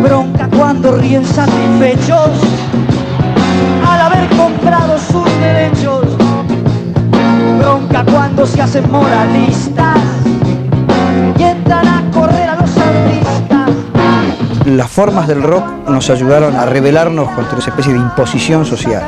Bronca cuando ríen satisfechos al haber comprado sus derechos. Bronca cuando se hacen moralistas y entran a correr a los artistas. Las formas del rock nos ayudaron a rebelarnos contra esa especie de imposición social.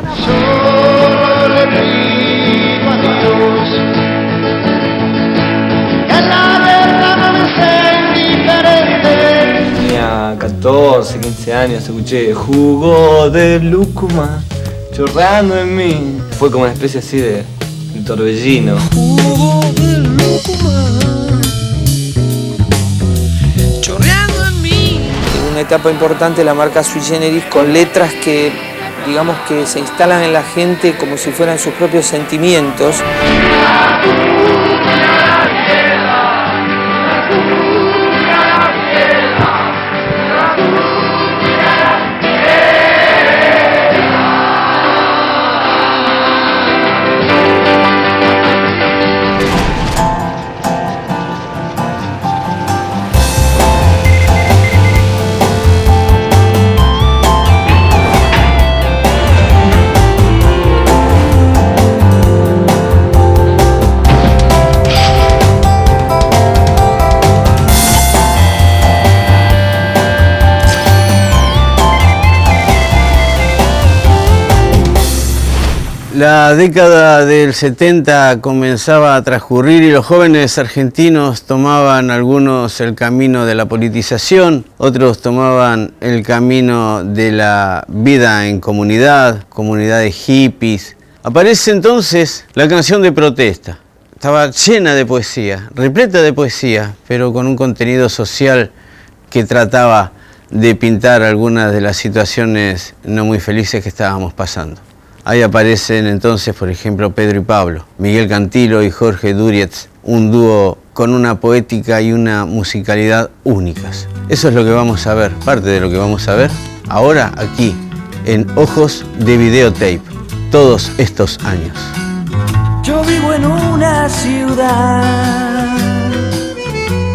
Tenía 14, 15 años, escuché jugo de lúcuma chorreando en mí. Fue como una especie así de torbellino. Jugo de lúcuma chorreando en mí. En una etapa importante la marca Sui Generis, con letras que, digamos, que se instalan en la gente como si fueran sus propios sentimientos. La década del 70 comenzaba a transcurrir y los jóvenes argentinos tomaban algunos el camino de la politización, otros tomaban el camino de la vida en comunidad, comunidades hippies. Aparece entonces la canción de protesta. Estaba llena de poesía, repleta de poesía, pero con un contenido social que trataba de pintar algunas de las situaciones no muy felices que estábamos pasando. Ahí aparecen entonces, por ejemplo, Pedro y Pablo, Miguel Cantilo y Jorge Durietz, un dúo con una poética y una musicalidad únicas. Eso es lo que vamos a ver, parte de lo que vamos a ver ahora aquí, en Ojos de Videotape, todos estos años. Yo vivo en una ciudad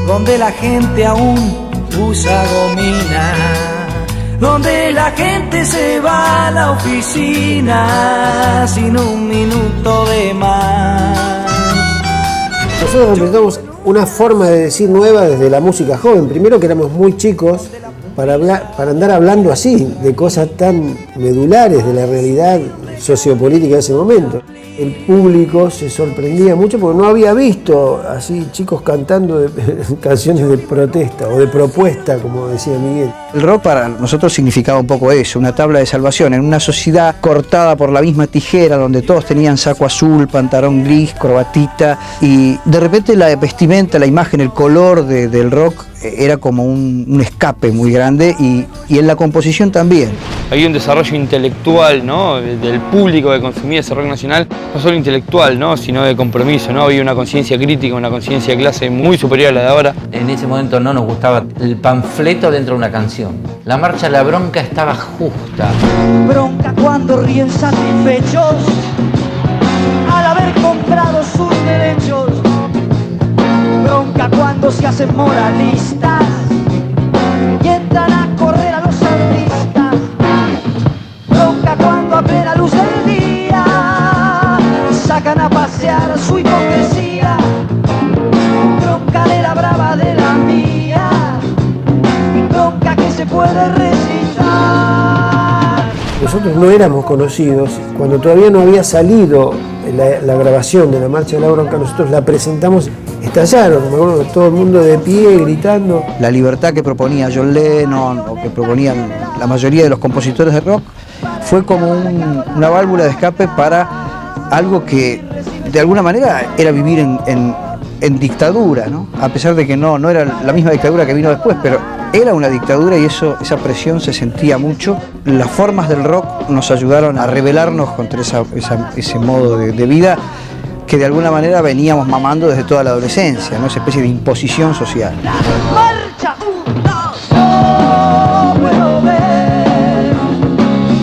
donde la gente aún usa gomina, donde la gente se va a la oficina sin un minuto de más. Nosotros representamos una forma de decir nueva desde la música joven. Primero que éramos muy chicos para andar hablando así, de cosas tan medulares de la realidad sociopolítica de ese momento. El público se sorprendía mucho porque no había visto así chicos cantando canciones de protesta o de propuesta, como decía Miguel. El rock para nosotros significaba un poco eso, una tabla de salvación, en una sociedad cortada por la misma tijera, donde todos tenían saco azul, pantalón gris, corbatita, y de repente la vestimenta, la imagen, el color del rock era como un escape muy grande y en la composición también. Había un desarrollo intelectual, ¿no?, del público que consumía ese rock nacional, no solo intelectual, ¿no?, sino de compromiso, ¿no? Había una conciencia crítica, una conciencia de clase muy superior a la de ahora. En ese momento no nos gustaba el panfleto dentro de una canción. La marcha La Bronca estaba justa. Bronca cuando ríen satisfechos al haber comprado sus derechos. Bronca cuando se hacen moralistas y entran a correr a los artistas. Bronca cuando a plena luz del día sacan a pasear su hipocresía. Bronca de la brava de la mía, bronca que se puede recitar. Nosotros no éramos conocidos, cuando todavía no había salido la grabación de la Marcha de la Bronca, nosotros la presentamos, estallaron, me acuerdo, todo el mundo de pie gritando. La libertad que proponía John Lennon o que proponían la mayoría de los compositores de rock fue como una válvula de escape para algo que de alguna manera era vivir en dictadura, ¿no? A pesar de que no era la misma dictadura que vino después, pero era una dictadura y esa presión se sentía mucho. Las formas del rock nos ayudaron a rebelarnos contra ese modo de vida que de alguna manera veníamos mamando desde toda la adolescencia, ¿no? Esa especie de imposición social. ¡Marcha! No puedo ver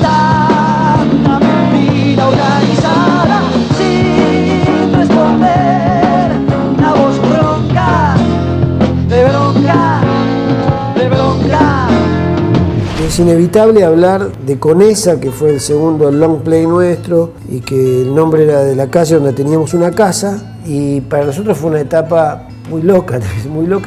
tanta mentira organizada sin responder. La voz bronca, de bronca, de bronca. es inevitable hablar de Conesa, que fue el segundo long play nuestro y que el nombre era de la calle donde teníamos una casa, y para nosotros fue una etapa muy loca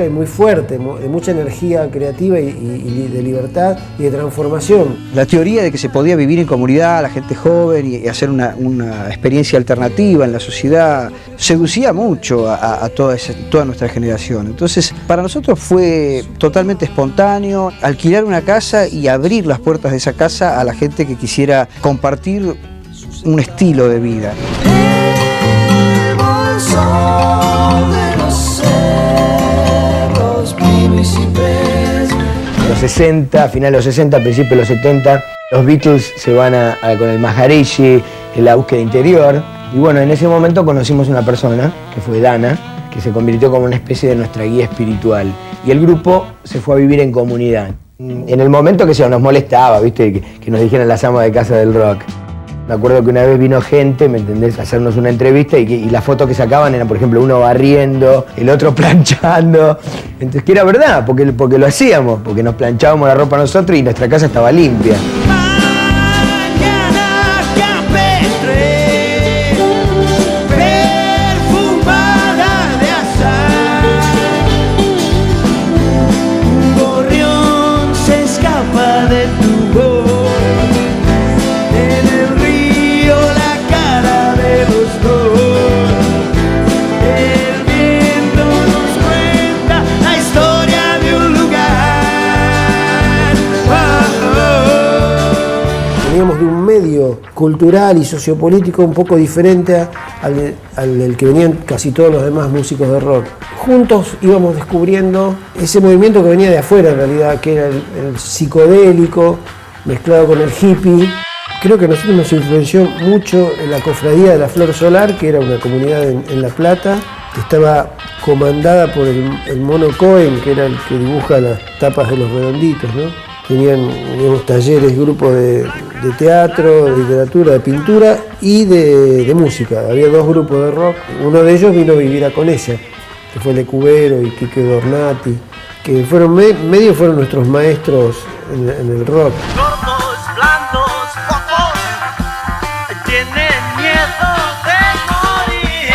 y muy fuerte, de mucha energía creativa y de libertad y de transformación. La teoría de que se podía vivir en comunidad, la gente joven, y hacer una experiencia alternativa en la sociedad, seducía mucho a toda nuestra generación. Entonces, para nosotros fue totalmente espontáneo alquilar una casa y abrir las puertas de esa casa a la gente que quisiera compartir un estilo de vida. Los 60, final de los 60, principios de los 70, los Beatles se van con el Maharishi, en la búsqueda interior. Y bueno, en ese momento conocimos una persona, que fue Dana, que se convirtió como una especie de nuestra guía espiritual. Y el grupo se fue a vivir en comunidad. En el momento que nos molestaba, ¿viste? Que nos dijeran las amas de casa del rock. Me acuerdo que una vez vino gente, ¿me entendés?, a hacernos una entrevista y las fotos que sacaban eran, por ejemplo, uno barriendo, el otro planchando. Entonces, que era verdad, porque lo hacíamos, porque nos planchábamos la ropa nosotros y nuestra casa estaba limpia. Veníamos de un medio cultural y sociopolítico un poco diferente al del que venían casi todos los demás músicos de rock. Juntos íbamos descubriendo ese movimiento que venía de afuera en realidad, que era el psicodélico mezclado con el hippie. Creo que a nosotros nos influenció mucho en la Cofradía de la Flor Solar, que era una comunidad en La Plata, que estaba comandada por el Mono Cohen, que era el que dibuja las tapas de los redonditos, ¿no? Tenían, digamos, talleres, grupos de teatro, de literatura, de pintura y de música. Había dos grupos de rock. Uno de ellos vino a vivir a Conesa, que fue Lecubero y Quique Dornati, que fueron nuestros maestros en el rock. Gordos, blandos, pocos, tienen miedo de morir.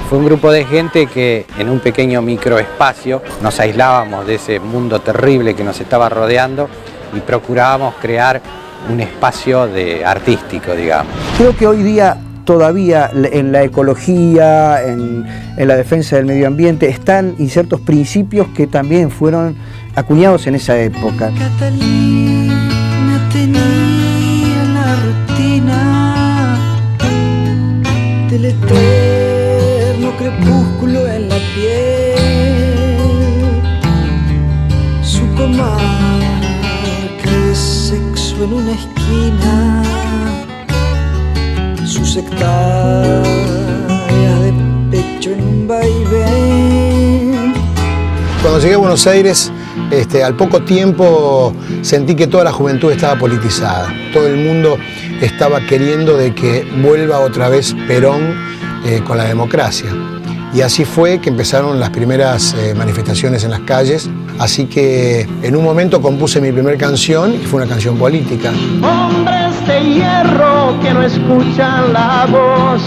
Fue un grupo de gente que en un pequeño microespacio nos aislábamos de ese mundo terrible que nos estaba rodeando y procurábamos crear un espacio artístico, digamos. Creo que hoy día todavía en la ecología, en la defensa del medio ambiente, están ciertos principios que también fueron acuñados en esa época. Catalina tenía la rutina del eterno crepúsculo en la piel, su comarca de sexo en una esquina, su sectaria de pecho en un vaivén. Cuando llegué a Buenos Aires, al poco tiempo sentí que toda la juventud estaba politizada. Todo el mundo estaba queriendo de que vuelva otra vez Perón con la democracia. Y así fue que empezaron las primeras manifestaciones en las calles. Así que en un momento compuse mi primera canción y fue una canción política. Hombres de hierro que no escuchan la voz,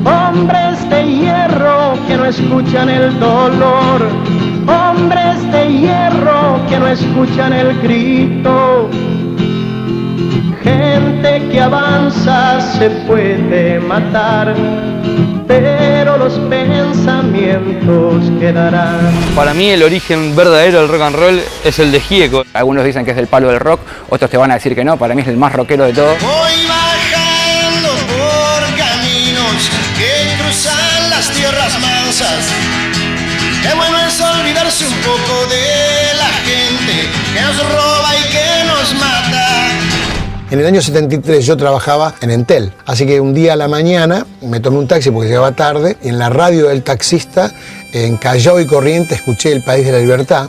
hombres de hierro que no escuchan el dolor, hombres de hierro que no escuchan el grito. Gente que avanza se puede matar, pero los pensamientos quedarán. Para mí el origen verdadero del rock and roll es el de Gieco. Algunos dicen que es del palo del rock, otros te van a decir que no, para mí es el más rockero de todos. Voy bajando por caminos que cruzan las tierras mansas. Qué bueno es olvidarse un poco de la gente que nos roba y que nos mata. En el año 73 yo trabajaba en Entel, así que un día a la mañana me tomé un taxi porque llegaba tarde y en la radio del taxista, en Callao y Corrientes, escuché El País de la Libertad.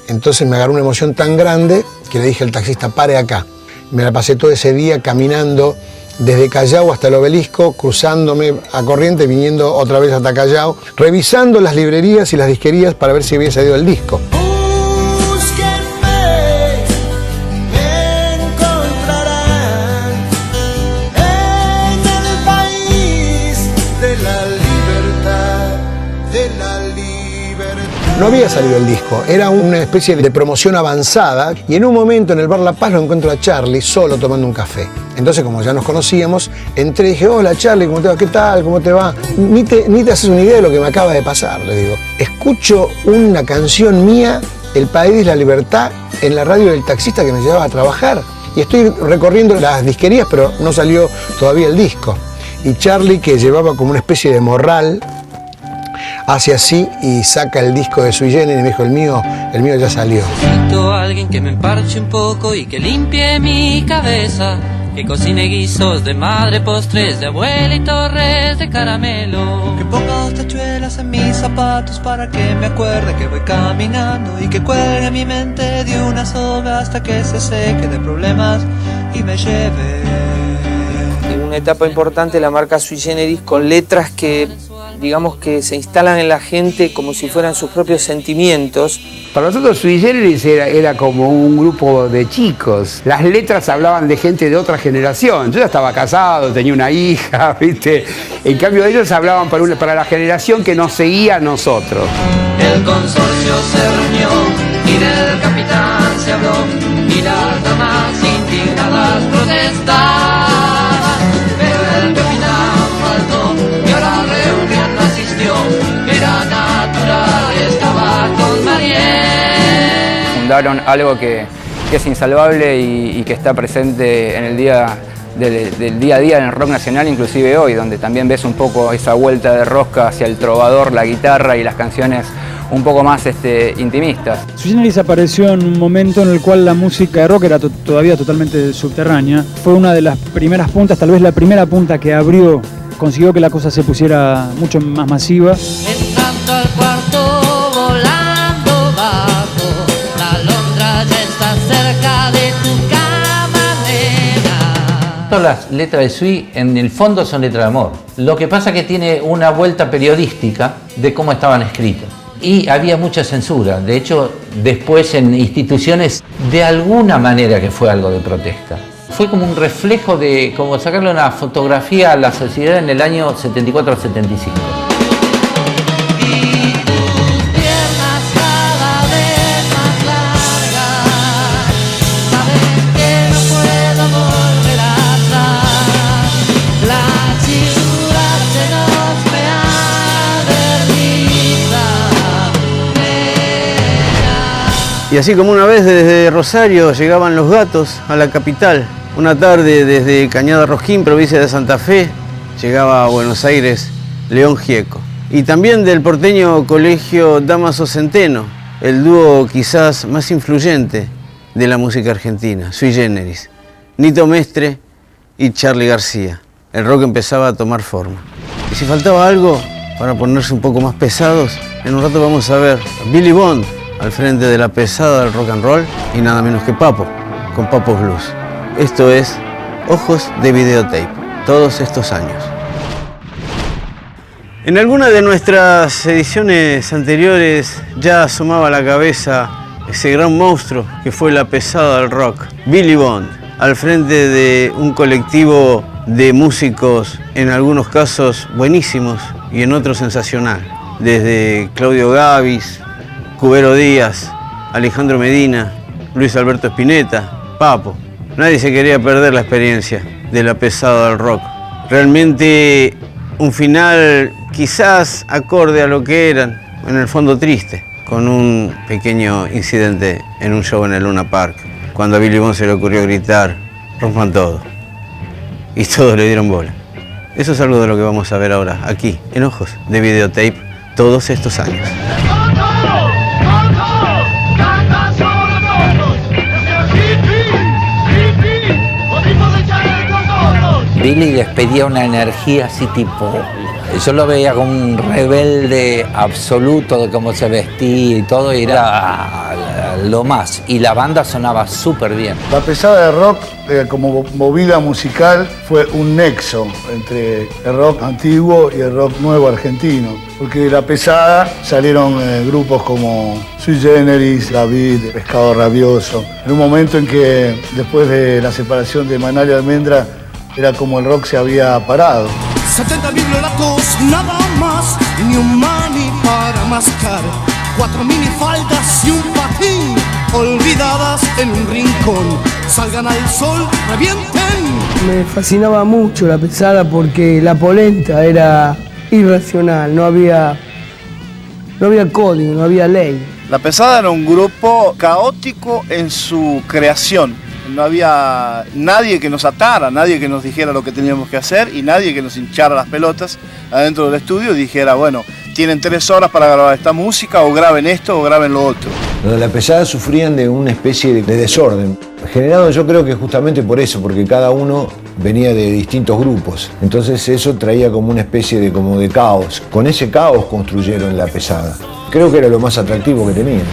Entonces me agarró una emoción tan grande que le dije al taxista, pare acá. Me la pasé todo ese día caminando desde Callao hasta el Obelisco, cruzándome a Corrientes, viniendo otra vez hasta Callao, revisando las librerías y las disquerías para ver si había salido el disco. No había salido el disco, era una especie de promoción avanzada y en un momento en el bar La Paz lo encuentro a Charlie solo tomando un café. Entonces, como ya nos conocíamos, entré y dije, hola Charlie, ¿cómo te va? ¿Qué tal? ¿Cómo te va? Ni te haces una idea de lo que me acaba de pasar, le digo. Escucho una canción mía, El País, la Libertad, en la radio del taxista que me llevaba a trabajar. Y estoy recorriendo las disquerías, pero no salió todavía el disco. Y Charlie, que llevaba como una especie de morral, hace así y saca el disco de Sui Generis y me dijo, el mío ya salió. Necesito a alguien que me emparche un poco y que limpie mi cabeza, que cocine guisos de madre, postres de abuela y torres de caramelo, que ponga tachuelas en mis zapatos para que me acuerde que voy caminando y que cuelgue mi mente de una soga hasta que se seque de problemas y me lleve. En una etapa importante la marca Sui Generis con letras que, digamos, que se instalan en la gente como si fueran sus propios sentimientos. Para nosotros Sui Generis era como un grupo de chicos. Las letras hablaban de gente de otra generación. Yo ya estaba casado, tenía una hija, ¿viste? En cambio ellos hablaban para la generación que nos seguía a nosotros. El consorcio se reunió y del capitán se habló y las damas indignadas protestaban. Pero el capitán faltó y a la reunión no asistió. Era natural, estaba con Mariel. Fundaron algo que es insalvable y que está presente en el del día a día en el rock nacional, inclusive hoy, donde también ves un poco esa vuelta de rosca hacia el trovador, la guitarra y las canciones un poco más intimistas. Sui Generis apareció en un momento en el cual la música de rock era todavía totalmente subterránea. Fue una de las primeras puntas, tal vez la primera punta que abrió, consiguió que la cosa se pusiera mucho más masiva. Entrando al cuarto, volando bajo, la alondra ya está cerca de tu cama, nena. Todas las letras de Sui en el fondo son letras de amor. Lo que pasa es que tiene una vuelta periodística de cómo estaban escritas. Y había mucha censura. De hecho, después en instituciones, de alguna manera que fue algo de protesta. Fue como un reflejo de, como sacarle una fotografía a la sociedad en el año 74 al 75. Y así como una vez desde Rosario llegaban los Gatos a la capital, una tarde desde Cañada Rosquín, provincia de Santa Fe, llegaba a Buenos Aires León Gieco. Y también del porteño Colegio Dámaso Centeno, el dúo quizás más influyente de la música argentina, Sui Generis, Nito Mestre y Charly García. El rock empezaba a tomar forma. Y si faltaba algo para ponerse un poco más pesados, en un rato vamos a ver a Billy Bond al frente de la pesada del rock and roll y nada menos que Papo, con Papo Blues. Esto es Ojos de Videotape, todos estos años. En alguna de nuestras ediciones anteriores ya asomaba a la cabeza ese gran monstruo que fue la pesada del rock, Billy Bond, al frente de un colectivo de músicos, en algunos casos buenísimos y en otros sensacional, desde Claudio Gavis, Cubero Díaz, Alejandro Medina, Luis Alberto Spinetta, Papo. Nadie se quería perder la experiencia de la pesada del rock. Realmente un final quizás acorde a lo que eran, en el fondo triste, con un pequeño incidente en un show en el Luna Park, cuando a Billy Bond se le ocurrió gritar, rompan todo. Y todos le dieron bola. Eso es algo de lo que vamos a ver ahora, aquí, en Ojos de Videotape, todos estos años. Billy despedía una energía así tipo... Yo lo veía como un rebelde absoluto de cómo se vestía y todo, y era lo más. Y la banda sonaba súper bien. La Pesada de Rock, como movida musical, fue un nexo entre el rock antiguo y el rock nuevo argentino. Porque de La Pesada salieron grupos como Sui Generis, David, Pescado Rabioso. En un momento en que, después de la separación de Manal y Almendra, era como el rock se había parado. 70 bibliolatos, nada más, ni un mani para mascar, 4 minifaldas y un patín, olvidadas en un rincón, salgan al sol, revienten. Me fascinaba mucho La Pesada porque la polenta era irracional, no había código, no había ley. La Pesada era un grupo caótico en su creación. No había nadie que nos atara, nadie que nos dijera lo que teníamos que hacer y nadie que nos hinchara las pelotas adentro del estudio y dijera, bueno, tienen 3 horas para grabar esta música, o graben esto o graben lo otro. Los de La Pesada sufrían de una especie de desorden, generado yo creo que justamente por eso, porque cada uno venía de distintos grupos. Entonces eso traía como una especie de caos. Con ese caos construyeron La Pesada. Creo que era lo más atractivo que tenían.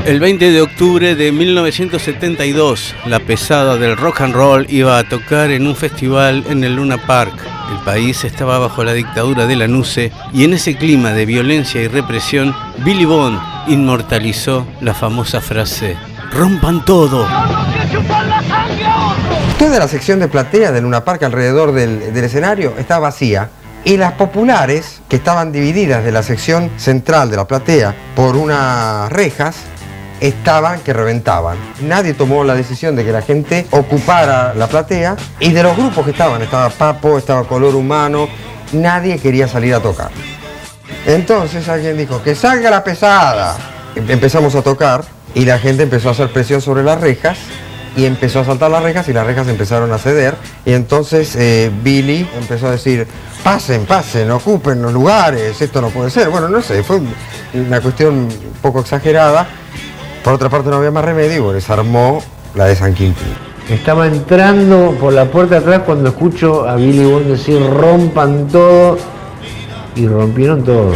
El 20 de octubre de 1972, La Pesada del rock and roll iba a tocar en un festival en el Luna Park. El país estaba bajo la dictadura de la NUCE y en ese clima de violencia y represión, Billy Bond inmortalizó la famosa frase: ¡rompan todo! Toda la sección de platea del Luna Park alrededor del escenario estaba vacía. Y las populares, que estaban divididas de la sección central de la platea por unas rejas, estaban que reventaban. Nadie tomó la decisión de que la gente ocupara la platea, y de los grupos que estaba Papo, estaba Color Humano, nadie quería salir a tocar. Entonces alguien dijo, que salga La Pesada. Empezamos a tocar y la gente empezó a hacer presión sobre las rejas y empezó a saltar las rejas y las rejas empezaron a ceder, y entonces Billy empezó a decir, pasen, ocupen los lugares, esto no puede ser. Bueno, no sé, fue una cuestión un poco exagerada. Por otra parte no había más remedio y bueno, se armó la de San Quintín. Estaba entrando por la puerta de atrás cuando escucho a Billy Bond decir rompan todo, y rompieron todo.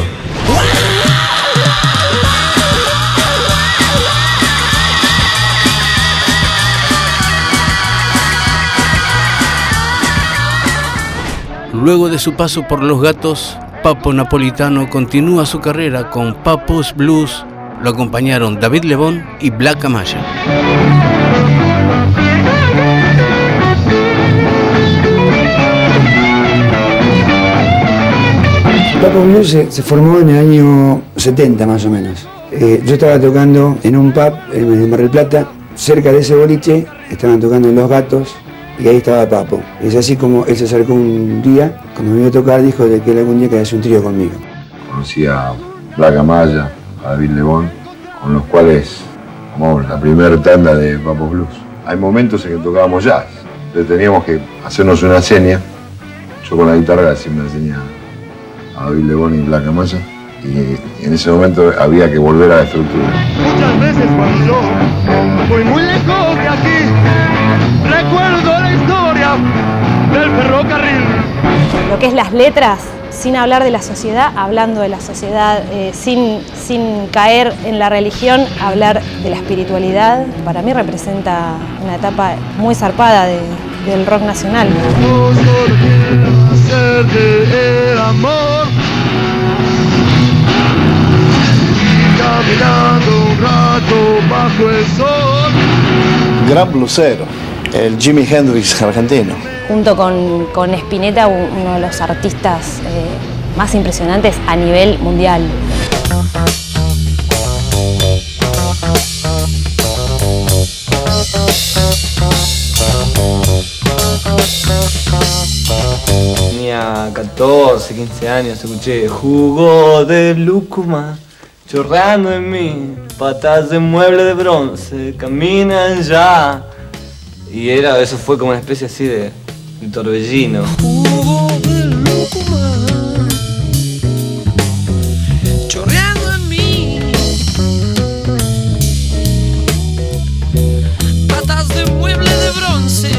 Luego de su paso por Los Gatos, Papo Napolitano continúa su carrera con Papo's Blues. Lo acompañaron David Lebón y Black Amaya. Papo's Blues se formó en el año 70 más o menos. Yo estaba tocando en un pub en Mar del Plata, cerca de ese boliche, estaban tocando Los Gatos, y ahí estaba Papo. Es así como él se acercó un día, cuando me iba a tocar, dijo de que él algún día quería hacer un trío conmigo. Conocí a Black Amaya, a David Lebón, con los cuales tomamos la primera tanda de Papo's Blues. Hay momentos en que tocábamos jazz, entonces teníamos que hacernos una seña. Yo con la guitarra siempre enseñaba a David Lebón y Black Amaya, y en ese momento había que volver a la estructura. Muchas veces cuando yo voy muy lejos de aquí, recuerdo la historia del ferrocarril. Lo que es las letras, sin hablar de la sociedad, hablando de la sociedad, sin caer en la religión, hablar de la espiritualidad, para mí representa una etapa muy zarpada del rock nacional. No solo quiero hacerte el amor, caminando un rato bajo el sol. Gran blusero, el Jimi Hendrix argentino. Junto con Spinetta, uno de los artistas más impresionantes a nivel mundial. Tenía 14, 15 años, escuché jugo de lúcuma chorreando en mí, patas de mueble de bronce caminan ya. Y eso fue como una especie así de torbellino. Jugo de lúcuma chorreando en mí, patas de mueble de bronce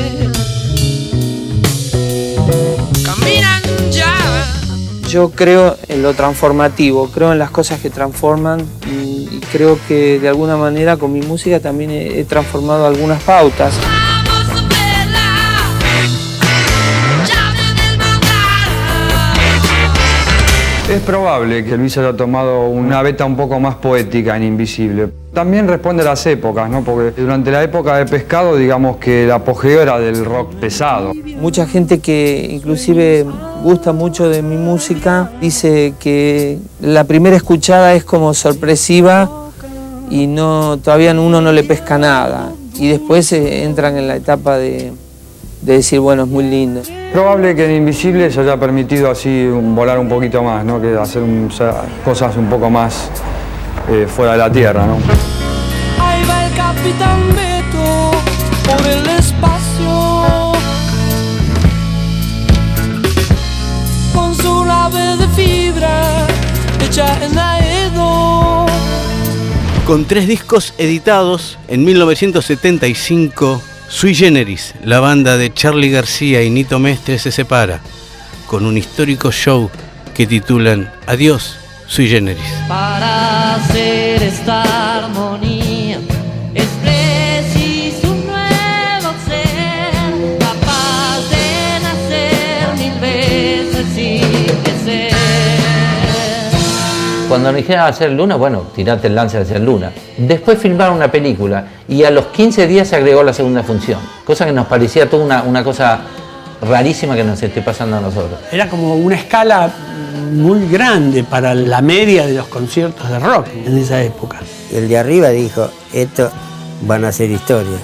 Yo creo en lo transformativo, creo en las cosas que transforman y creo que de alguna manera con mi música también he transformado algunas pautas. Es probable que Luis haya tomado una beta un poco más poética en Invisible. También responde a las épocas, ¿no? Porque durante la época de Pescado, digamos que el apogeo era del rock pesado. Mucha gente que inclusive gusta mucho de mi música dice que la primera escuchada es como sorpresiva y todavía uno no le pesca nada. Y después entran en la etapa de decir, bueno, es muy lindo. Probable que en Invisible se haya permitido así volar un poquito más, ¿no? Que hacer cosas un poco más fuera de la tierra, ¿no? Ahí va el Capitán Beto por el espacio con su nave de fibra hecha en Aedo. Con 3 discos editados en 1975, Sui Generis, la banda de Charly García y Nito Mestre, se separa con un histórico show que titulan Adiós, Sui Generis. Para hacer esta armonía es preciso un nuevo ser, capaz de nacer 1000 veces sin crecer. Cuando nos dijeron hacer Luna, bueno, tirate el lance de hacer Luna. Después filmaron una película y a los 15 días se agregó la segunda función, cosa que nos parecía toda una cosa rarísima que nos esté pasando a nosotros. Era como una escala muy grande para la media de los conciertos de rock en esa época. El de arriba dijo, esto van a ser historia.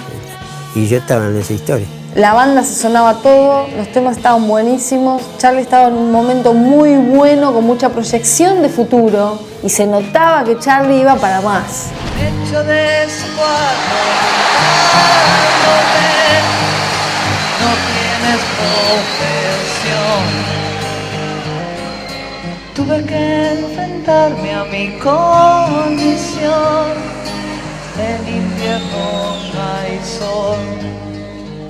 Y yo estaba en esa historia. La banda se sonaba todo, los temas estaban buenísimos, Charly estaba en un momento muy bueno, con mucha proyección de futuro, y se notaba que Charly iba para más. Hecho de su cuarto, no tienes profesión. Tuve que enfrentarme a mi condición. En invierno no hay sol.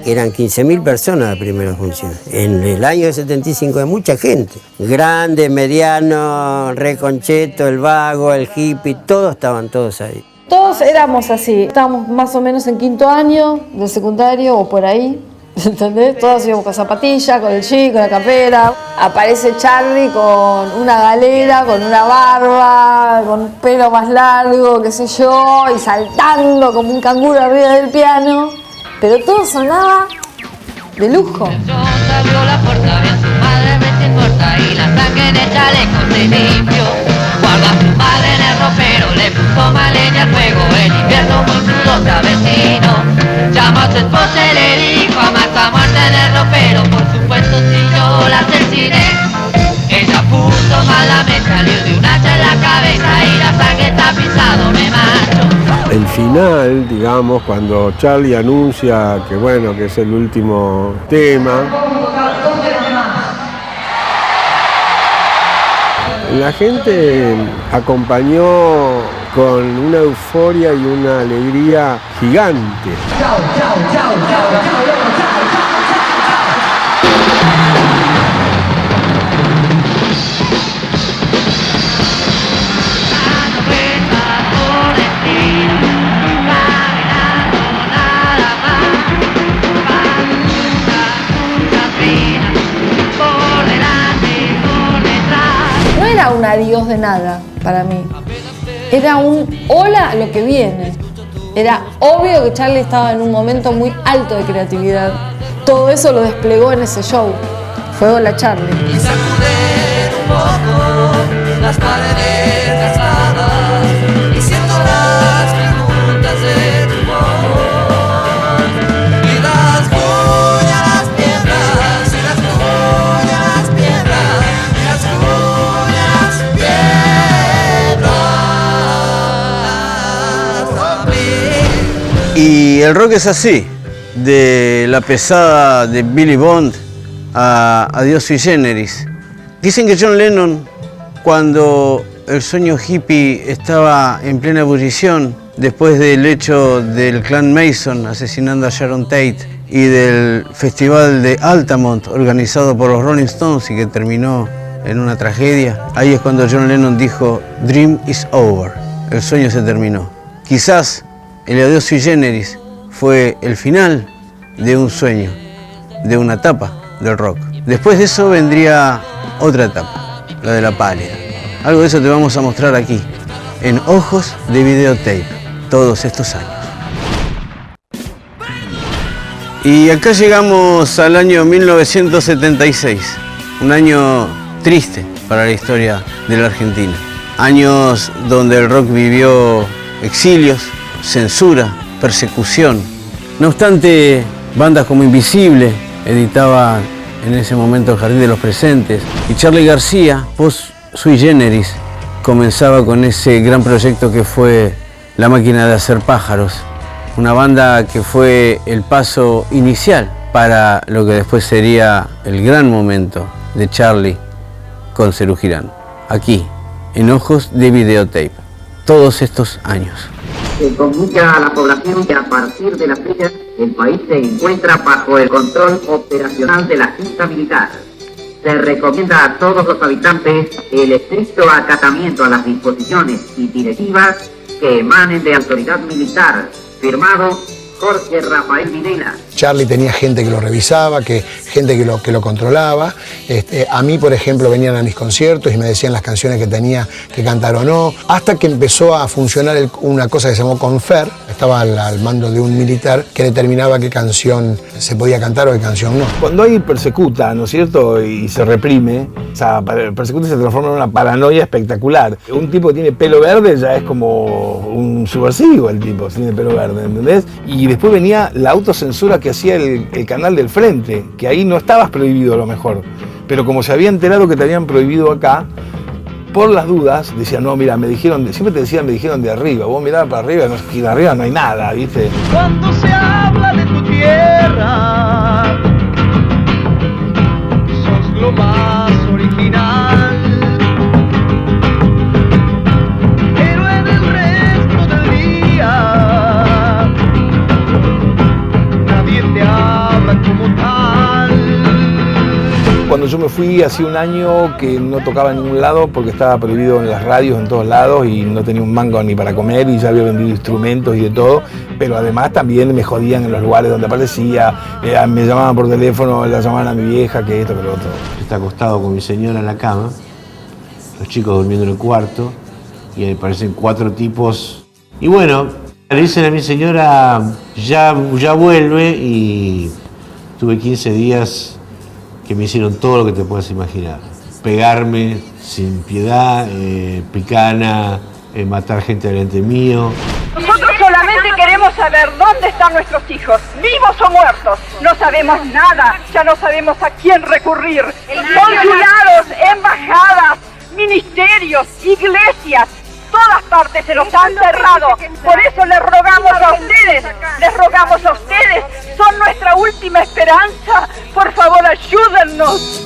Eran 15.000 personas la primera función. En el año 75 de mucha gente. Grande, mediano, Reconcheto, el Vago, el Hippie, estaban todos ahí. Todos éramos así, estábamos más o menos en 5º año del secundario o por ahí, ¿entendés? Todos íbamos con zapatillas, con el jean, con la campera. Aparece Charly con una galera, con una barba, con un pelo más largo, qué sé yo, y saltando como un canguro arriba del piano. Pero todo sonaba de lujo. Abrió la puerta, vio a su madre recién muerta y la sangre en el chaleco se limpió. Guarda a su madre en el ropero, le puso más leña al fuego. El invierno muy crudo se avecinó. Llamó a su esposa y le dijo, ama está muerta en el ropero. Por supuesto si yo la asesiné. Ella puso mal la mesa, le dio un hacha en la cabeza y la sangre está pisado, me macho. El final, digamos, cuando Charly anuncia que bueno, que es el último tema, la gente acompañó con una euforia y una alegría gigante. Chao, chao, chao, chao, chao. No era un adiós de nada para mí, era un hola a lo que viene. Era obvio que Charly estaba en un momento muy alto de creatividad. Todo eso lo desplegó en ese show. Fue Hola Charly. Y sacudir un poco las paredes gastadas y siento las preguntas de tu voz. Y las cuñas las piedras, y las cuñas las piedras, y las cuñas piedras también. Y el rock es así, de la pesada de Billy Bond a Adiós Sui Generis. Dicen que John Lennon, cuando el sueño hippie estaba en plena ebullición, después del hecho del clan Mason asesinando a Sharon Tate y del festival de Altamont organizado por los Rolling Stones y que terminó en una tragedia, ahí es cuando John Lennon dijo, "Dream is over", el sueño se terminó. Quizás el adiós sui generis fue el final de un sueño, de una etapa del rock. Después de eso vendría otra etapa, la de la pálida. Algo de eso te vamos a mostrar aquí, en Ojos de Videotape, todos estos años. Y acá llegamos al año 1976, un año triste para la historia de la Argentina. Años donde el rock vivió exilios, censura, persecución. No obstante, bandas como Invisible editaban en ese momento El Jardín de los Presentes, y Charly García, post sui generis, comenzaba con ese gran proyecto que fue La Máquina de Hacer Pájaros, una banda que fue el paso inicial para lo que después sería el gran momento de Charly con Serú Girán, aquí, en Ojos de Videotape, todos estos años. Se comunica a la población que a partir de la fecha el país se encuentra bajo el control operacional de la Junta Militar. Se recomienda a todos los habitantes el estricto acatamiento a las disposiciones y directivas que emanen de autoridad militar. Firmado Jorge Rafael Videla. Charly tenía gente que lo revisaba, gente que lo controlaba. A mí, por ejemplo, venían a mis conciertos y me decían las canciones que tenía que cantar o no. Hasta que empezó a funcionar una cosa que se llamó Confer. Estaba al mando de un militar que determinaba qué canción se podía cantar o qué canción no. Cuando hay persecuta, ¿no es cierto?, y se reprime, esa persecuta se transforma en una paranoia espectacular. Un tipo que tiene pelo verde ya es como un subversivo, el tipo, si tiene pelo verde, ¿entendés? Y después venía la autocensura que hacía el canal del frente, que ahí no estabas prohibido a lo mejor, pero como se había enterado que te habían prohibido acá, por las dudas, decían, no, mira, me dijeron, siempre te decían, me dijeron de arriba, vos mirá para arriba, no, de arriba no hay nada, ¿viste? Cuando se habla de tu tierra, sos lo más original. Pero en el resto del día, nadie te habla como tal. Cuando yo me fui hace un año que no tocaba en ningún lado porque estaba prohibido en las radios en todos lados y no tenía un mango ni para comer y ya había vendido instrumentos y de todo, pero además también me jodían en los lugares donde aparecía, me llamaban por teléfono, la llamaban a mi vieja, que esto, que lo otro. Está acostado con mi señora en la cama, los chicos durmiendo en el cuarto y ahí aparecen 4 tipos y bueno, le dicen a mi señora ya vuelve y tuve 15 días que me hicieron todo lo que te puedas imaginar. Pegarme sin piedad, picana, matar gente delante mío. Nosotros solamente queremos saber dónde están nuestros hijos, vivos o muertos. No sabemos nada, ya no sabemos a quién recurrir. Consulados, embajadas, ministerios, iglesias, todas partes se los han cerrado. Por eso les rogamos a ustedes, son nuestra última esperanza. Por favor, ayúdennos.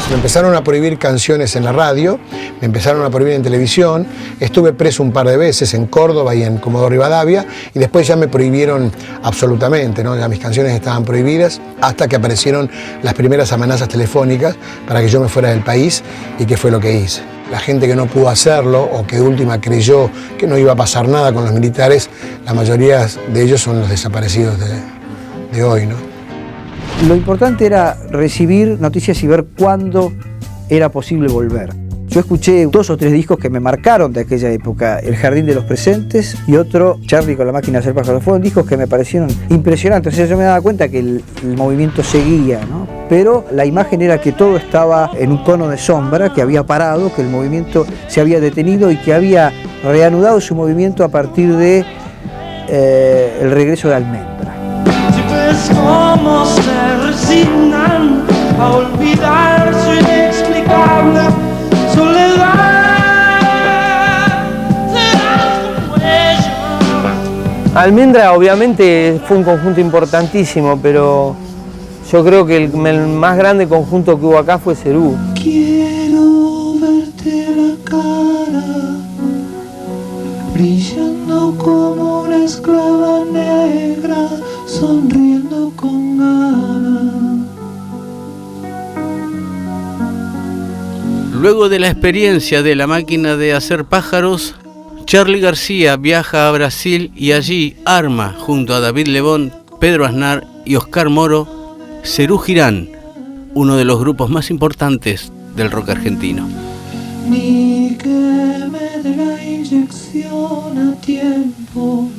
Me empezaron a prohibir canciones en la radio, me empezaron a prohibir en televisión, estuve preso un par de veces en Córdoba y en Comodoro Rivadavia y después ya me prohibieron absolutamente, ¿no? Ya mis canciones estaban prohibidas hasta que aparecieron las primeras amenazas telefónicas para que yo me fuera del país y que fue lo que hice. La gente que no pudo hacerlo o que de última creyó que no iba a pasar nada con los militares, la mayoría de ellos son los desaparecidos de hoy, ¿no? Lo importante era recibir noticias y ver cuándo era posible volver. Yo escuché 2 o 3 discos que me marcaron de aquella época, El Jardín de los Presentes y otro, Charly con La Máquina de Hacer Pájaros. Fueron discos que me parecieron impresionantes. O sea, yo me daba cuenta que el movimiento seguía, ¿no? Pero la imagen era que todo estaba en un cono de sombra, que había parado, que el movimiento se había detenido y que había reanudado su movimiento a partir de el regreso de Almendra. Si ves cómo se resignan a olvidar su inexplicable soledad, serás como ella. Almendra obviamente fue un conjunto importantísimo, pero yo creo que el más grande conjunto que hubo acá fue Serú. Quiero verte la cara brillando como una esclava negra sonriendo con ganas. Luego de la experiencia de la máquina de hacer pájaros, Charly García viaja a Brasil y allí arma, junto a David Lebón, Pedro Aznar y Oscar Moro, Serú Girán, uno de los grupos más importantes del rock argentino. Ni que me dé la inyección a tiempo,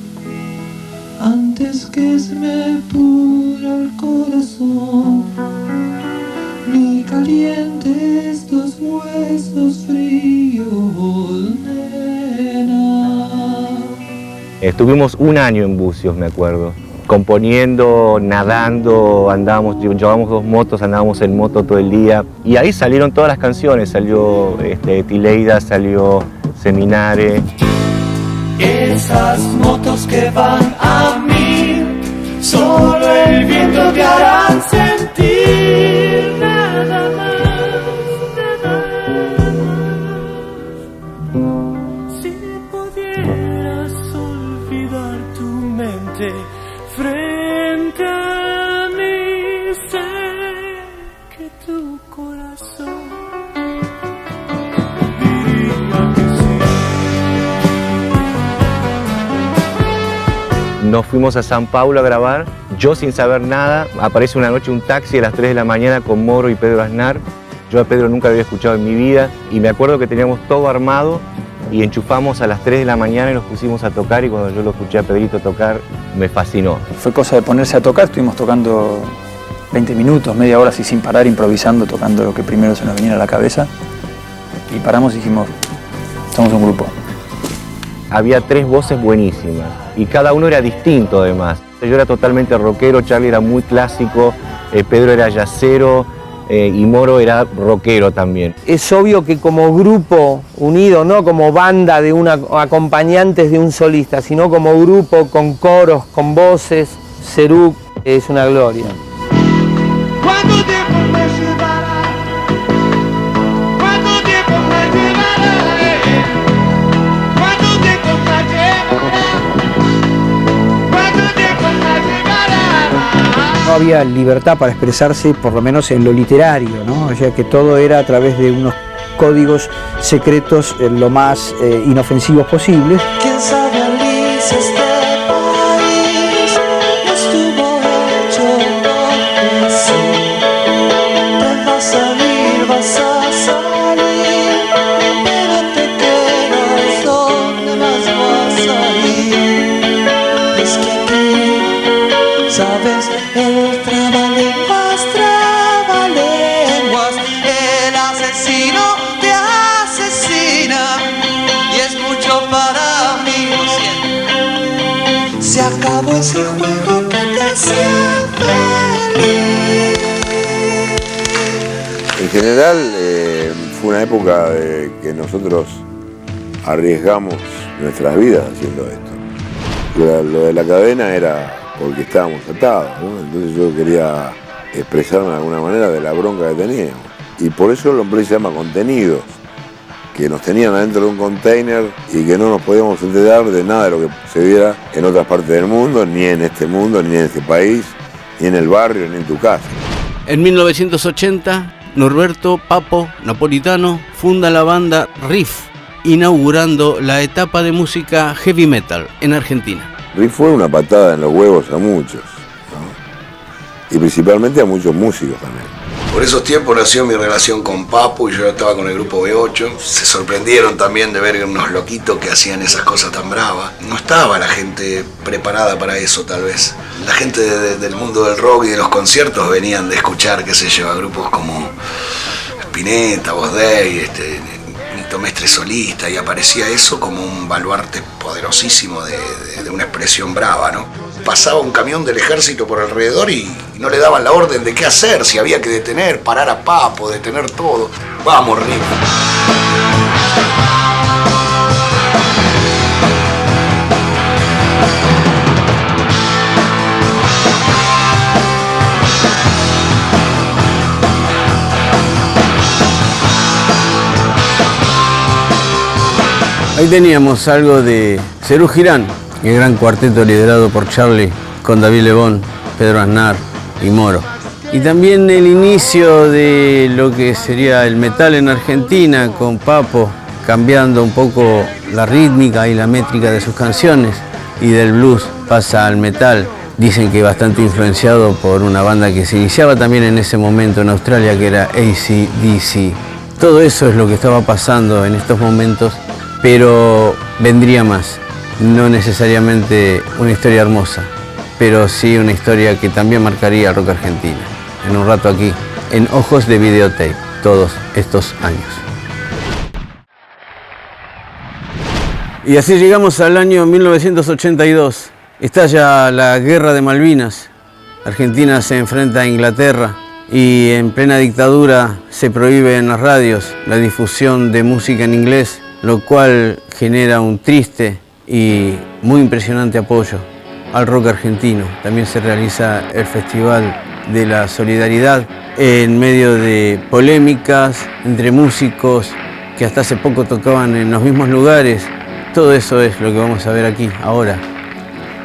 antes que se me pudra el corazón, ni caliente estos huesos fríos, nena. Estuvimos un año en Bucios, me acuerdo, componiendo, nadando, llevábamos 2 motos, andábamos en moto todo el día y ahí salieron todas las canciones, salió Tileida, salió Seminare. Esas motos que van a mí, solo el viento te harán sentir nada más, nada más. Si pudieras olvidar tu mente frente a mí, sé que tu corazón diría que sí. Nos fuimos a San Paulo a grabar, yo sin saber nada, aparece una noche un taxi a las 3 de la mañana con Moro y Pedro Aznar. Yo a Pedro nunca había escuchado en mi vida y me acuerdo que teníamos todo armado y enchufamos a las 3 de la mañana y nos pusimos a tocar y cuando yo lo escuché a Pedrito tocar me fascinó. Fue cosa de ponerse a tocar, estuvimos tocando 20 minutos, media hora así sin parar, improvisando, tocando lo que primero se nos viniera a la cabeza y paramos y dijimos, somos un grupo. Había 3 voces buenísimas y cada uno era distinto además. Yo era totalmente rockero, Charly era muy clásico, Pedro era jazzero y Moro era rockero también. Es obvio que como grupo unido, no como banda de acompañantes de un solista, sino como grupo con coros, con voces, Serú es una gloria. ¿Cuánto tiempo me llevará? ¿Cuánto tiempo me llevará? ¿Cuánto tiempo me llevará? ¿Cuánto tiempo me llevará? No había libertad para expresarse, por lo menos en lo literario, ¿no? O sea que todo era a través de unos códigos secretos lo más inofensivos posibles. ¿Quién sabe, Alice, este país no estuvo hecho porque sí? Te vas a salir, pero te quedas donde más vas a ir. Es que aquí, ¿sabes? El trabalenguas, el asesino te asesina y es mucho para mí, lo siento. Se acabó ese juego que te hacía feliz. En general fue una época que nosotros arriesgamos nuestras vidas haciendo esto. Lo de la cadena era porque estábamos atados, ¿no? Entonces yo quería expresarme de alguna manera de la bronca que teníamos. Y por eso el hombre se llama Contenidos, que nos tenían adentro de un container y que no nos podíamos enterar de nada de lo que se viera en otras partes del mundo, ni en este mundo, ni en este país, ni en el barrio, ni en tu casa. En 1980, Norberto Papo Napolitano funda la banda Riff, inaugurando la etapa de música heavy metal en Argentina. Riff fue una patada en los huevos a muchos, ¿no? Y principalmente a muchos músicos también. Por esos tiempos nació mi relación con Papo y yo estaba con el grupo B8. Se sorprendieron también de ver unos loquitos que hacían esas cosas tan bravas. No estaba la gente preparada para eso, tal vez. La gente del mundo del rock y de los conciertos venían de escuchar, qué sé yo, a grupos como Spinetta, Voz Dei, Nito Mestre solista, y aparecía eso como un baluarte poderosísimo de una expresión brava, ¿no? Pasaba un camión del ejército por alrededor y no le daban la orden de qué hacer, si había que detener, parar a Papo, detener todo. Vamos, Riff. Ahí teníamos algo de Serú Girán, el gran cuarteto liderado por Charly, con David Lebón, Pedro Aznar y Moro. Y también el inicio de lo que sería el metal en Argentina, con Papo cambiando un poco la rítmica y la métrica de sus canciones, y del blues pasa al metal. Dicen que bastante influenciado por una banda que se iniciaba también en ese momento en Australia, que era AC/DC. Todo eso es lo que estaba pasando en estos momentos, pero vendría más. No necesariamente una historia hermosa, pero sí una historia que también marcaría el rock argentino. En un rato aquí, en Ojos de Videotape, todos estos años. Y así llegamos al año 1982. Estalla la Guerra de Malvinas. Argentina se enfrenta a Inglaterra y en plena dictadura se prohíbe en las radios la difusión de música en inglés, lo cual genera un triste y muy impresionante apoyo al rock argentino. También se realiza el Festival de la Solidaridad en medio de polémicas entre músicos que hasta hace poco tocaban en los mismos lugares. Todo eso es lo que vamos a ver aquí, ahora,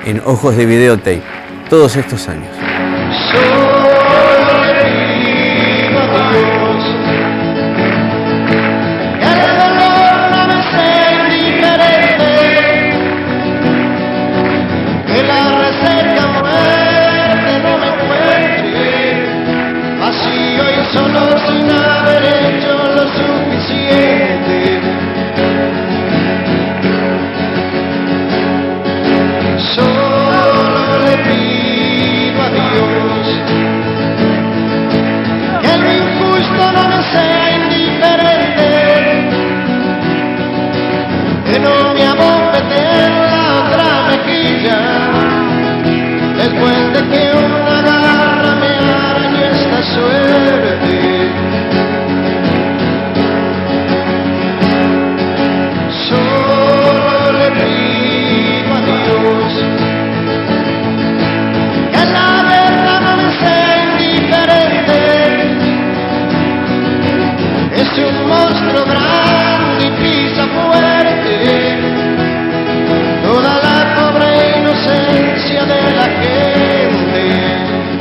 en Ojos de Videotape, todos estos años.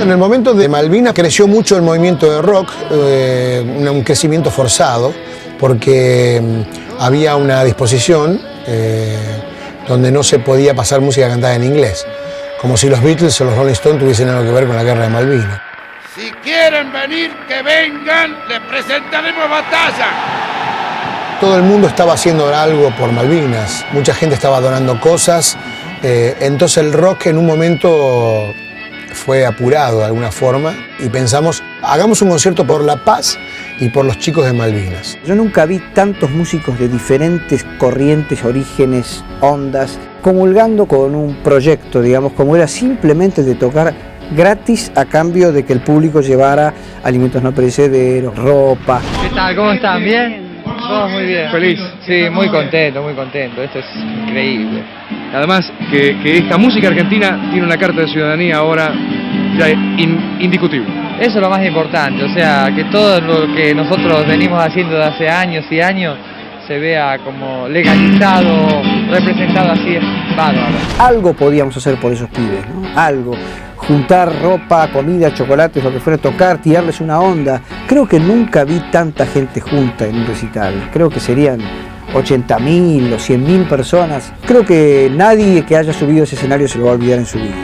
En el momento de Malvinas creció mucho el movimiento de rock, un crecimiento forzado, porque había una disposición donde no se podía pasar música cantada en inglés, como si los Beatles o los Rolling Stones tuviesen algo que ver con la guerra de Malvinas. Si quieren venir, que vengan, les presentaremos batalla. Todo el mundo estaba haciendo algo por Malvinas, mucha gente estaba donando cosas, entonces el rock en un momento fue apurado de alguna forma y pensamos, hagamos un concierto por la paz y por los chicos de Malvinas. Yo nunca vi tantos músicos de diferentes corrientes, orígenes, ondas, comulgando con un proyecto, digamos, como era simplemente de tocar gratis a cambio de que el público llevara alimentos no perecederos, ropa. ¿Qué tal? ¿Cómo están? ¿Bien? Todo muy bien. ¿Feliz? Sí, muy contento, muy contento. Esto es increíble. Además, que esta música argentina tiene una carta de ciudadanía ahora ya indiscutible. Eso es lo más importante, o sea, que todo lo que nosotros venimos haciendo de hace años y años se vea como legalizado, representado así, es bárbaro. Algo podíamos hacer por esos pibes, ¿no? Algo. Juntar ropa, comida, chocolates, lo que fuera, tocar, tirarles una onda. Creo que nunca vi tanta gente junta en un recital. Creo que serían 80.000 o 100.000 personas. Creo que nadie que haya subido a ese escenario se lo va a olvidar en su vida.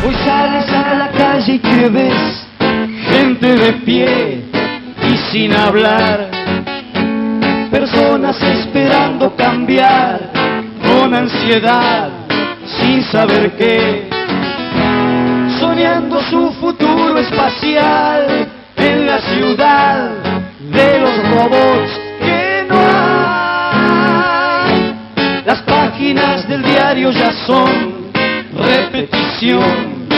Hoy sales a la calle y que ves gente de pie y sin hablar, personas esperando cambiar, con ansiedad, sin saber qué, soñando su futuro espacial en la ciudad de los robots que no hay. Las páginas del diario ya son repetición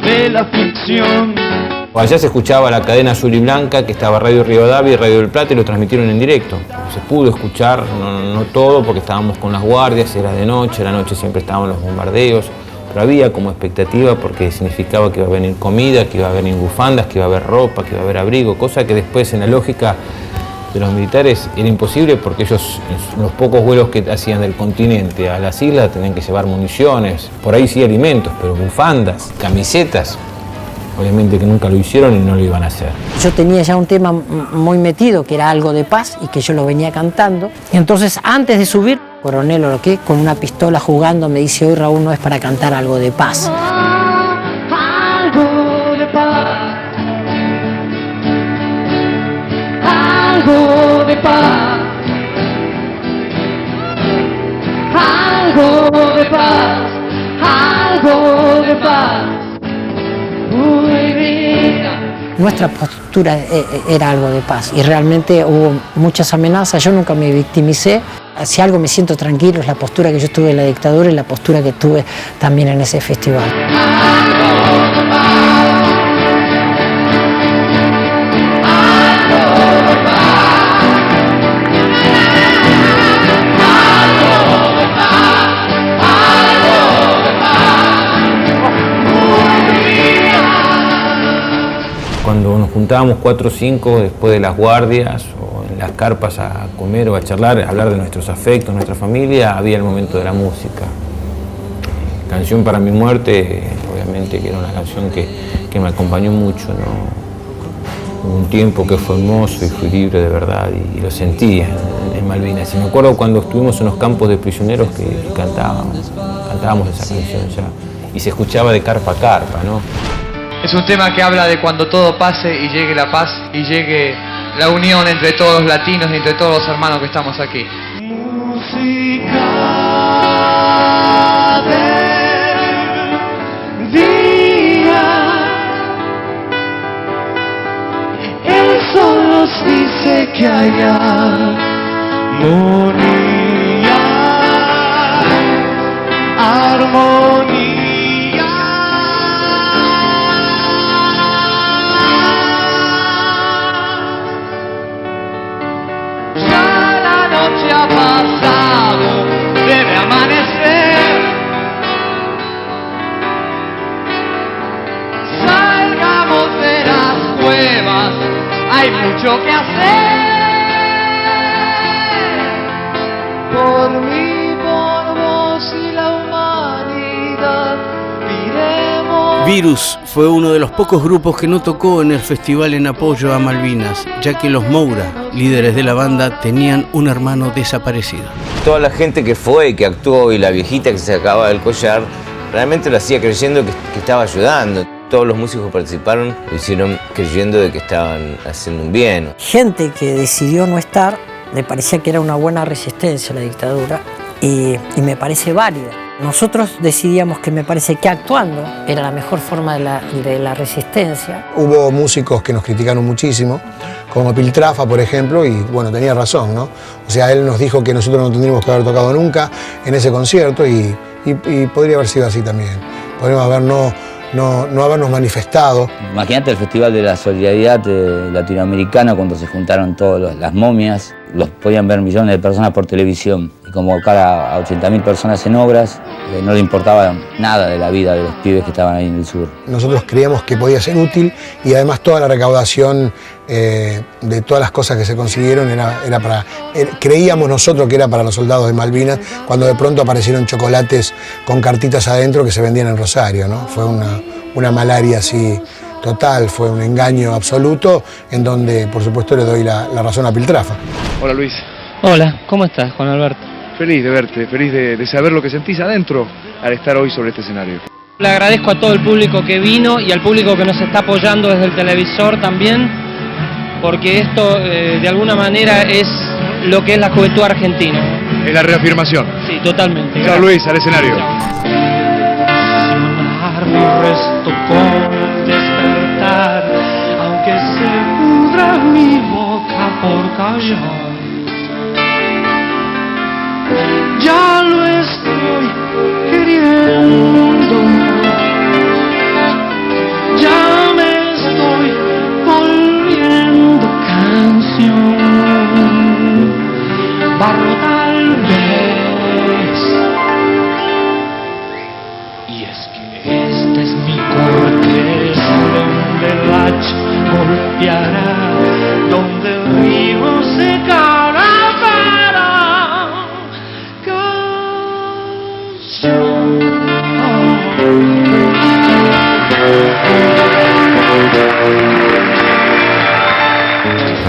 de la ficción. Allá se escuchaba la cadena azul y blanca, que estaba Radio Rivadavia y Radio del Plata, y lo transmitieron en directo. Se pudo escuchar, no todo, porque estábamos con las guardias, era de noche, a la noche siempre estaban los bombardeos, pero había como expectativa porque significaba que iba a venir comida, que iba a venir bufandas, que iba a haber ropa, que iba a haber abrigo, cosa que después en la lógica los militares era imposible porque ellos, en los pocos vuelos que hacían del continente a las islas, tenían que llevar municiones, por ahí sí alimentos, pero bufandas, camisetas. Obviamente que nunca lo hicieron y no lo iban a hacer. Yo tenía ya un tema muy metido, que era algo de paz, y que yo lo venía cantando. Y entonces, antes de subir, coronel Oroqué, con una pistola jugando, me dice: hoy, Raúl, no es para cantar algo de paz. Algo de paz, algo de paz, algo de paz, algo de paz. Nuestra postura era algo de paz y realmente hubo muchas amenazas. Yo nunca me victimicé. Si algo me siento tranquilo es la postura que yo tuve en la dictadura y la postura que tuve también en ese festival. Cuando nos juntábamos 4 o 5 después de las guardias o en las carpas a comer o a charlar, a hablar de nuestros afectos, nuestra familia, había el momento de la música. Canción para mi muerte, obviamente que era una canción que me acompañó mucho, ¿no? Hubo un tiempo que fue hermoso y fui libre de verdad y lo sentí en Malvinas. Y me acuerdo cuando estuvimos en los campos de prisioneros que cantábamos esa canción ya y se escuchaba de carpa a carpa, ¿no? Es un tema que habla de cuando todo pase y llegue la paz y llegue la unión entre todos los latinos y entre todos los hermanos que estamos aquí. Música del día, el sol nos dice que hay armonía, armonía. Ha pasado, debe amanecer. Salgamos de las cuevas, hay mucho que hacer. Por mí, por vos y la humanidad, iremos. Virus fue uno de los pocos grupos que no tocó en el festival en apoyo a Malvinas, ya que los Moura, líderes de la banda, tenían un hermano desaparecido. Toda la gente que fue y que actuó y la viejita que se sacaba del collar, realmente lo hacía creyendo que estaba ayudando. Todos los músicos que participaron lo hicieron creyendo de que estaban haciendo un bien. Gente que decidió no estar, me parecía que era una buena resistencia a la dictadura y me parece válida. Nosotros decidíamos que me parece que actuando era la mejor forma de la resistencia. Hubo músicos que nos criticaron muchísimo, como Piltrafa, por ejemplo, y bueno, tenía razón, ¿no? O sea, él nos dijo que nosotros no tendríamos que haber tocado nunca en ese concierto y podría haber sido así también. Podríamos haber no habernos manifestado. Imagínate el Festival de la Solidaridad Latinoamericana cuando se juntaron todas las momias, los podían ver millones de personas por televisión y convocar a 80.000 personas en obras, no le importaba nada de la vida de los pibes que estaban ahí en el sur. Nosotros creíamos que podía ser útil y además toda la recaudación de todas las cosas que se consiguieron era para... creíamos nosotros que era para los soldados de Malvinas cuando de pronto aparecieron chocolates con cartitas adentro que se vendían en Rosario, ¿no? Fue una malaria así total, fue un engaño absoluto en donde por supuesto le doy la razón a Piltrafa. Hola Luis. Hola, ¿cómo estás, Juan Alberto? Feliz de verte, feliz de saber lo que sentís adentro al estar hoy sobre este escenario. Le agradezco a todo el público que vino y al público que nos está apoyando desde el televisor también, porque esto de alguna manera es lo que es la juventud argentina. Es la reafirmación. Sí, totalmente. Chao Luis, al escenario. Mi resto con el despertar, aunque se pudra mi boca por callar. Ya lo estoy queriendo, ya me estoy volviendo canción, barro tal vez, y es que este es mi corazón.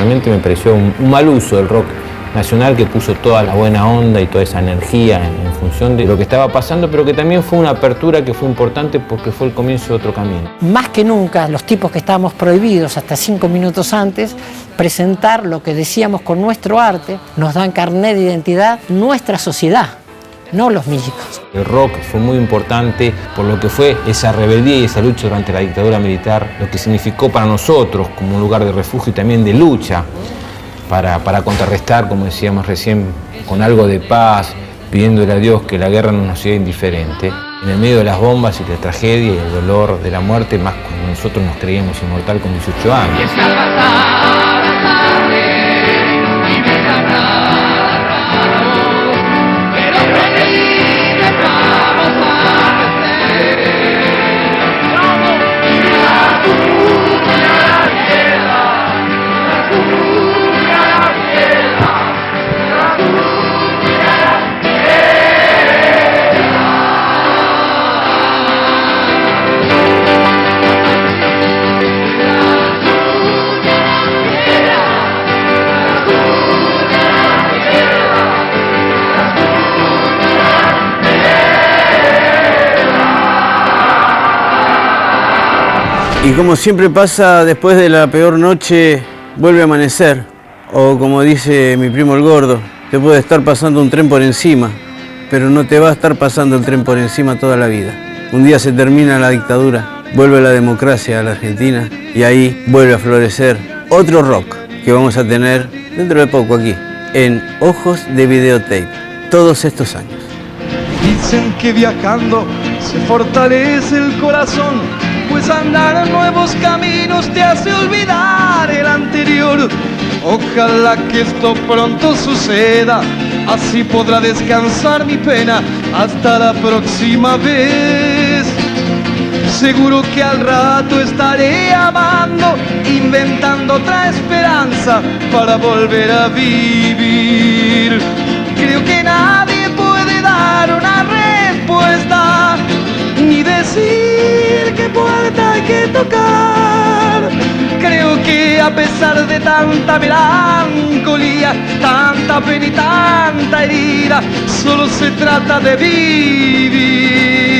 realmente me pareció un mal uso del rock nacional que puso toda la buena onda y toda esa energía en función de lo que estaba pasando, pero que también fue una apertura que fue importante porque fue el comienzo de otro camino. Más que nunca, los tipos que estábamos prohibidos hasta 5 minutos antes, presentar lo que decíamos con nuestro arte, nos dan carnet de identidad nuestra sociedad, no los milicos. El rock fue muy importante por lo que fue esa rebeldía y esa lucha durante la dictadura militar, lo que significó para nosotros como un lugar de refugio y también de lucha, para contrarrestar, como decíamos recién, con algo de paz, pidiéndole a Dios que la guerra no nos sea indiferente. En el medio de las bombas y la tragedia y el dolor de la muerte, más cuando nosotros nos creíamos inmortal con 18 años. Y como siempre pasa, después de la peor noche vuelve a amanecer. O como dice mi primo el gordo, te puede estar pasando un tren por encima, pero no te va a estar pasando el tren por encima toda la vida. Un día se termina la dictadura, vuelve la democracia a la Argentina y ahí vuelve a florecer otro rock que vamos a tener dentro de poco aquí, en Ojos de Videotape, todos estos años. Dicen que viajando se fortalece el corazón, pues andar en nuevos caminos te hace olvidar el anterior. Ojalá que esto pronto suceda, así podrá descansar mi pena hasta la próxima vez. Seguro que al rato estaré amando, inventando otra esperanza para volver a vivir. Creo que nadie puede dar una respuesta, ni decir qué puerta hay que tocar. Creo que a pesar de tanta melancolía, tanta pena y tanta herida, solo se trata de vivir.